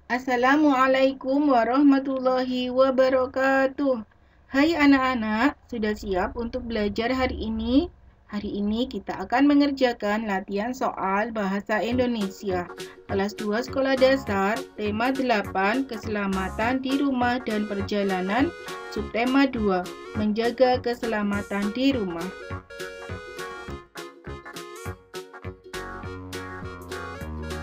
Assalamualaikum warahmatullahi wabarakatuh. Hai anak-anak, sudah siap untuk belajar hari ini? Hari ini kita akan mengerjakan latihan soal bahasa Indonesia. Kelas 2 Sekolah Dasar, tema 8, Keselamatan di Rumah dan Perjalanan, subtema 2, Menjaga Keselamatan di Rumah.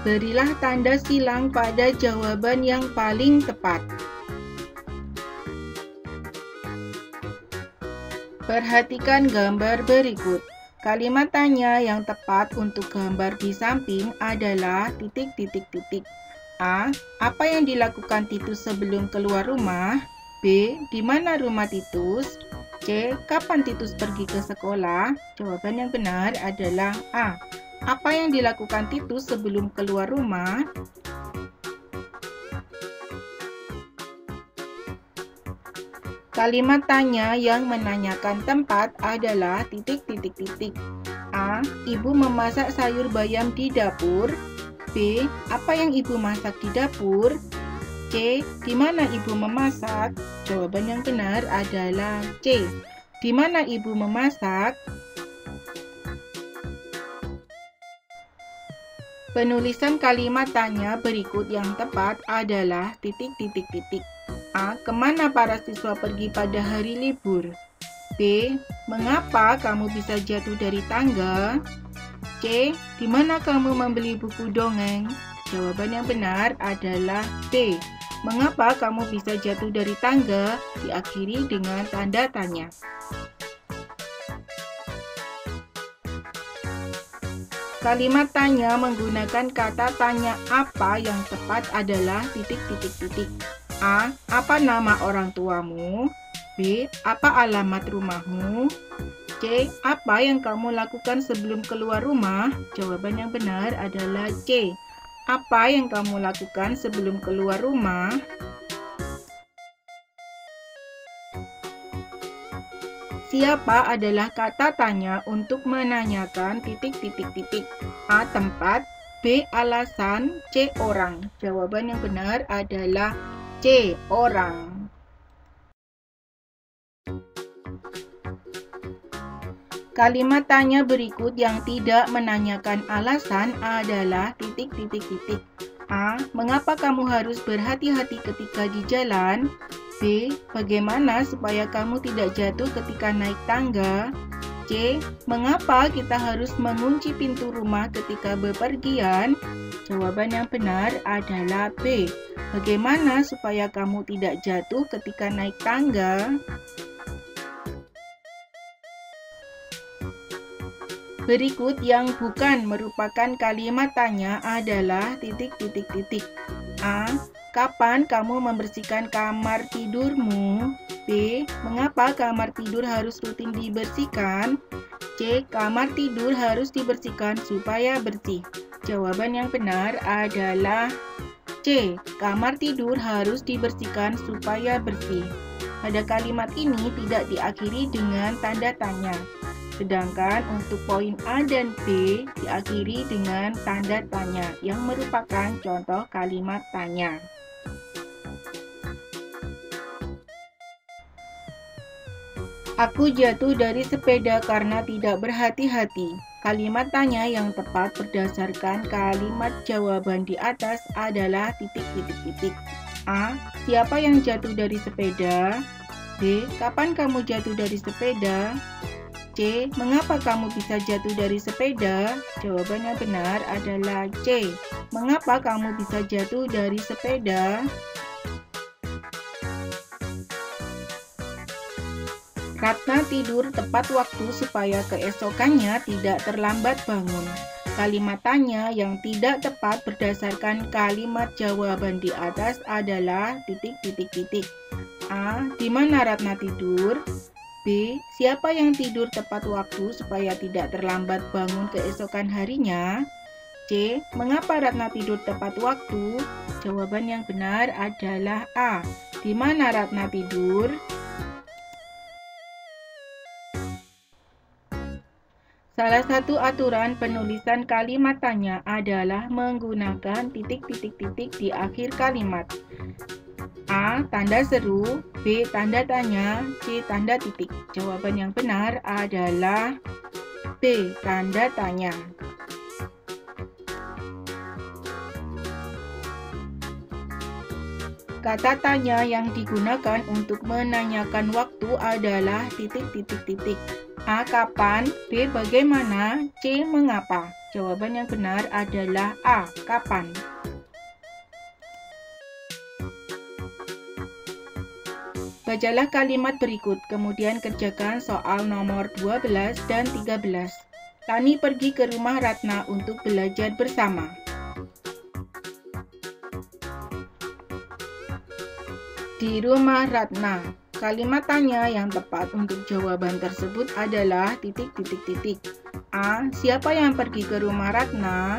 Berilah tanda silang pada jawaban yang paling tepat. Perhatikan gambar berikut. Kalimat tanya yang tepat untuk gambar di samping adalah titik. A. Apa yang dilakukan Titus sebelum keluar rumah? B. Di mana rumah Titus? C. Kapan Titus pergi ke sekolah? Jawaban yang benar adalah A. Apa yang dilakukan Titus sebelum keluar rumah? Kalimat tanya yang menanyakan tempat adalah titik. A. Ibu memasak sayur bayam di dapur. B. Apa yang ibu masak di dapur? C. Di mana ibu memasak? Jawaban yang benar adalah C. Di mana ibu memasak? Penulisan kalimat tanya berikut yang tepat adalah titik. A. Kemana para siswa pergi pada hari libur? B. Mengapa kamu bisa jatuh dari tangga? C. Di mana kamu membeli buku dongeng? Jawaban yang benar adalah B. Mengapa kamu bisa jatuh dari tangga? Diakhiri dengan tanda tanya. Kalimat tanya menggunakan kata tanya apa yang tepat adalah titik. A. Apa nama orang tuamu? B. Apa alamat rumahmu? C. Apa yang kamu lakukan sebelum keluar rumah? Jawaban yang benar adalah C. Apa yang kamu lakukan sebelum keluar rumah? Siapa adalah kata tanya untuk menanyakan titik. A. Tempat. B. Alasan. C. Orang. Jawaban yang benar adalah C. Orang. Kalimat tanya berikut yang tidak menanyakan alasan adalah titik. A. Mengapa kamu harus berhati-hati ketika di jalan? B. Bagaimana supaya kamu tidak jatuh ketika naik tangga? C. Mengapa kita harus mengunci pintu rumah ketika bepergian? Jawaban yang benar adalah B. Bagaimana supaya kamu tidak jatuh ketika naik tangga? Berikut yang bukan merupakan kalimat tanya adalah titik. A. Kapan kamu membersihkan kamar tidurmu? B. Mengapa kamar tidur harus rutin dibersihkan? C. Kamar tidur harus dibersihkan supaya bersih. Jawaban yang benar adalah C. Kamar tidur harus dibersihkan supaya bersih. Pada kalimat ini tidak diakhiri dengan tanda tanya. Sedangkan untuk poin A dan B diakhiri dengan tanda tanya yang merupakan contoh kalimat tanya. Aku jatuh dari sepeda karena tidak berhati-hati. Kalimat tanya yang tepat berdasarkan kalimat jawaban di atas adalah titik. A. Siapa yang jatuh dari sepeda? B. Kapan kamu jatuh dari sepeda? C. Mengapa kamu bisa jatuh dari sepeda? Jawabannya benar adalah C. Mengapa kamu bisa jatuh dari sepeda? Ratna tidur tepat waktu supaya keesokannya tidak terlambat bangun. Kalimat tanya yang tidak tepat berdasarkan kalimat jawaban di atas adalah titik. A. Di mana Ratna tidur? B. Siapa yang tidur tepat waktu supaya tidak terlambat bangun keesokan harinya? C. Mengapa Ratna tidur tepat waktu? Jawaban yang benar adalah A. Di mana Ratna tidur? Salah satu aturan penulisan kalimat tanya adalah menggunakan titik-titik-titik di akhir kalimat. A. Tanda seru, B. Tanda tanya, C. Tanda titik. Jawaban yang benar adalah B. Tanda tanya. Kata tanya yang digunakan untuk menanyakan waktu adalah titik-titik-titik. A. Kapan? B. Bagaimana? C. Mengapa? Jawaban yang benar adalah A. Kapan? Bacalah kalimat berikut, kemudian kerjakan soal nomor 12 dan 13. Lani pergi ke rumah Ratna untuk belajar bersama. Di rumah Ratna. Kalimat tanya yang tepat untuk jawaban tersebut adalah titik-titik-titik. A. Siapa yang pergi ke rumah Ratna?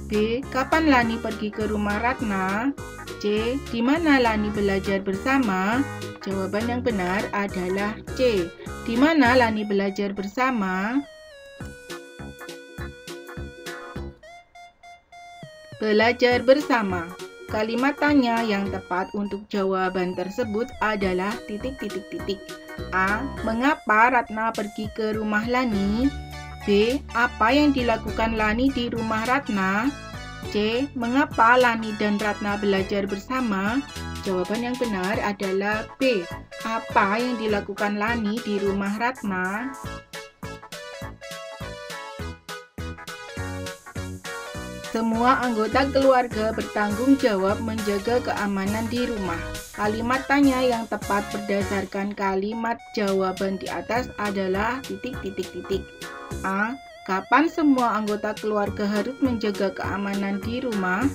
B. Kapan Lani pergi ke rumah Ratna? C. Di mana Lani belajar bersama? Jawaban yang benar adalah C. Di mana Lani belajar bersama? Belajar bersama. Kalimat tanya yang tepat untuk jawaban tersebut adalah titik-titik-titik. A. Mengapa Ratna pergi ke rumah Lani? B. Apa yang dilakukan Lani di rumah Ratna? C. Mengapa Lani dan Ratna belajar bersama? Jawaban yang benar adalah B. Apa yang dilakukan Lani di rumah Ratna? Semua anggota keluarga bertanggung jawab menjaga keamanan di rumah. Kalimat tanya yang tepat berdasarkan kalimat jawaban di atas adalah titik-titik-titik. A. Kapan semua anggota keluarga harus menjaga keamanan di rumah?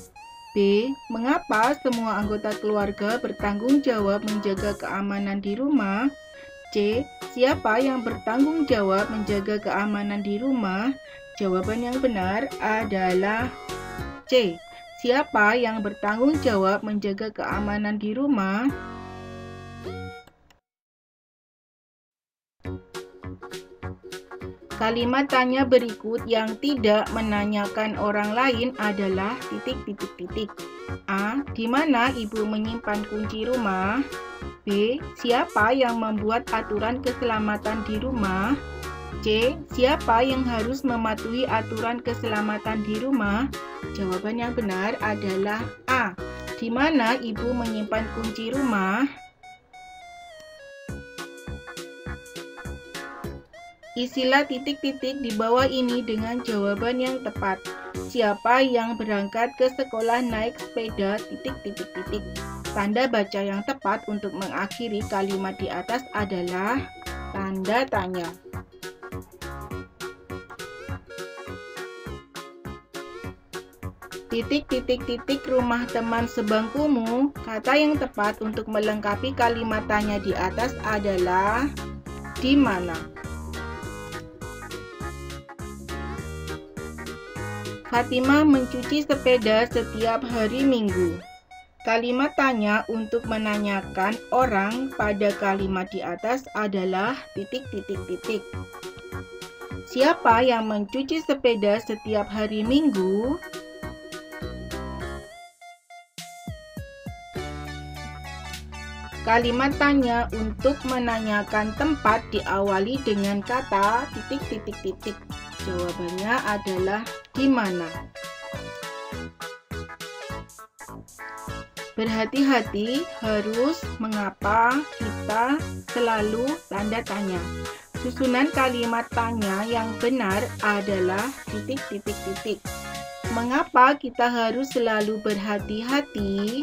B. Mengapa semua anggota keluarga bertanggung jawab menjaga keamanan di rumah? C. Siapa yang bertanggung jawab menjaga keamanan di rumah? Jawaban yang benar adalah C. Siapa yang bertanggung jawab menjaga keamanan di rumah? Kalimat tanya berikut yang tidak menanyakan orang lain adalah titik-titik-titik. A. Di mana ibu menyimpan kunci rumah? B. Siapa yang membuat aturan keselamatan di rumah? C. Siapa yang harus mematuhi aturan keselamatan di rumah? Jawaban yang benar adalah A. Di mana ibu menyimpan kunci rumah? Isilah titik-titik di bawah ini dengan jawaban yang tepat. Siapa yang berangkat ke sekolah naik sepeda titik-titik-titik. Tanda baca yang tepat untuk mengakhiri kalimat di atas adalah tanda tanya. Titik-titik-titik rumah teman sebangkumu. Kata yang tepat untuk melengkapi kalimat tanya di atas adalah di mana. Fatimah mencuci sepeda setiap hari Minggu. Kalimat tanya untuk menanyakan orang pada kalimat di atas adalah titik-titik-titik. Siapa yang mencuci sepeda setiap hari Minggu? Kalimat tanya untuk menanyakan tempat diawali dengan kata titik-titik-titik. Jawabannya adalah di mana. Berhati-hati, harus, mengapa, kita, selalu, tanda tanya. Susunan kalimat tanya yang benar adalah titik-titik-titik. Mengapa kita harus selalu berhati-hati?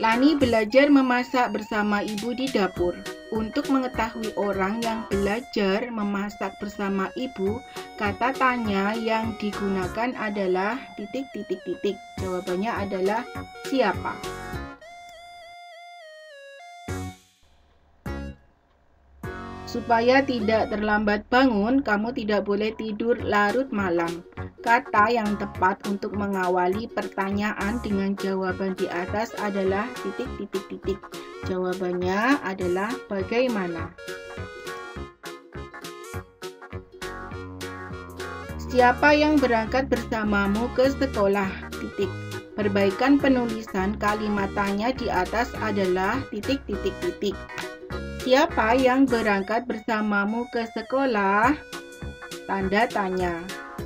Lani belajar memasak bersama ibu di dapur. Untuk mengetahui orang yang belajar memasak bersama ibu, kata tanya yang digunakan adalah titik-titik-titik. Jawabannya adalah siapa. Supaya tidak terlambat bangun, kamu tidak boleh tidur larut malam. Kata yang tepat untuk mengawali pertanyaan dengan jawaban di atas adalah titik titik titik. Jawabannya adalah bagaimana. Siapa yang berangkat bersamamu ke sekolah? Titik. Perbaikan penulisan kalimat tanya di atas adalah titik titik titik. Siapa yang berangkat bersamamu ke sekolah? Tanda tanya.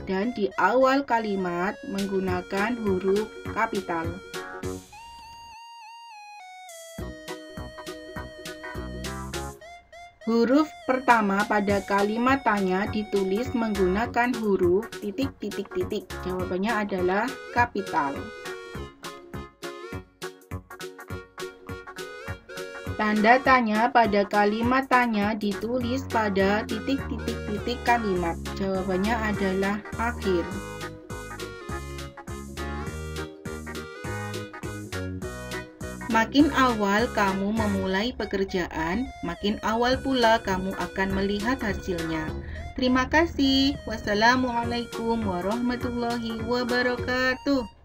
Dan di awal kalimat menggunakan huruf kapital. Huruf pertama pada kalimat tanya ditulis menggunakan huruf titik titik titik. Jawabannya adalah kapital. Tanda tanya pada kalimat tanya ditulis pada titik titik titik kalimat. Jawabannya adalah akhir. Makin awal kamu memulai pekerjaan, makin awal pula kamu akan melihat hasilnya. Terima kasih. Wassalamualaikum warahmatullahi wabarakatuh.